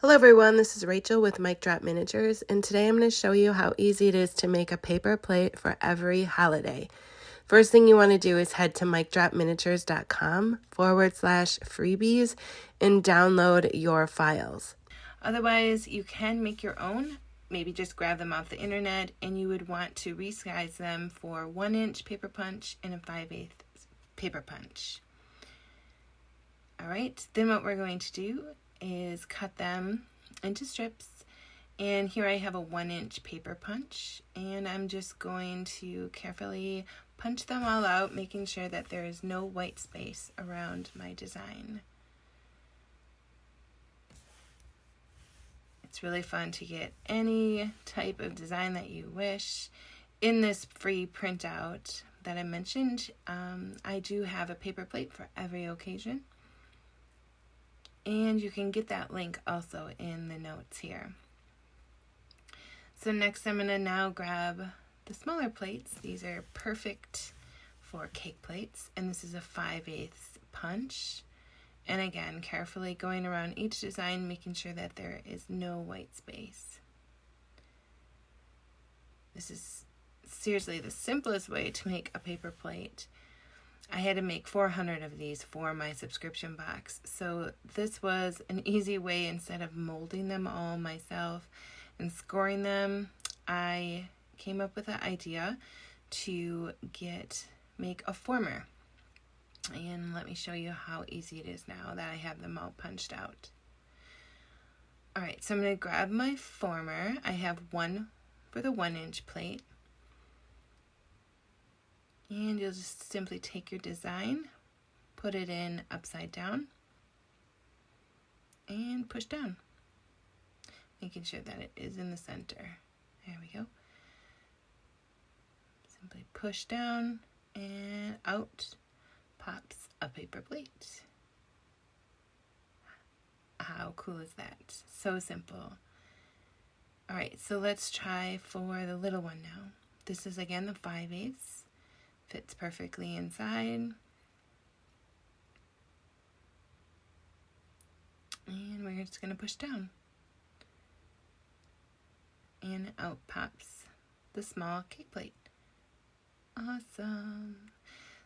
Hello everyone, this is Rachel with Mic Drop Miniatures, and today I'm going to show you how easy it is to make a paper plate for every holiday. First thing you want to do is head to micdropminiatures.com/freebies and download your files. Otherwise, you can make your own. Maybe just grab them off the internet, and you would want to resize them for 1-inch paper punch and a 5/8 paper punch. Alright, then what we're going to do is cut them into strips, and here I have a 1-inch paper punch, and I'm just going to carefully punch them all out, making sure that there is no white space around my design. It's really fun to get any type of design that you wish. In this free printout that I mentioned, I do have a paper plate for every occasion. And you can get that link also in the notes here. So next I'm going to now grab the smaller plates. These are perfect for cake plates. And this is a 5/8 punch. And again, carefully going around each design, making sure that there is no white space. This is seriously the simplest way to make a paper plate. I had to make 400 of these for my subscription box, so this was an easy way. Instead of molding them all myself and scoring them, I came up with the idea to make a former. And let me show you how easy it is now that I have them all punched out. Alright, so I'm going to grab my former. I have one for the 1-inch plate. And you'll just simply take your design, put it in upside down, and push down, making sure that it is in the center. There we go. Simply push down, and out pops a paper plate. How cool is that? So simple. Alright, so let's try for the little one now. This is again the 5/8. Fits perfectly inside. And we're just going to push down. And out pops the small cake plate. Awesome.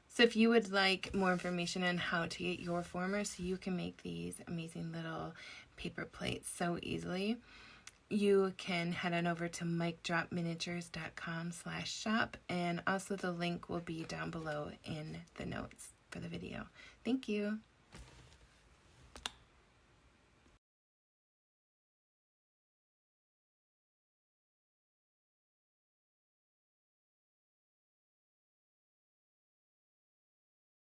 So if you would like more information on how to get your former so you can make these amazing little paper plates so easily, you can head on over to micdropminiatures.com/shop, and also the link will be down below in the notes for the video. Thank you.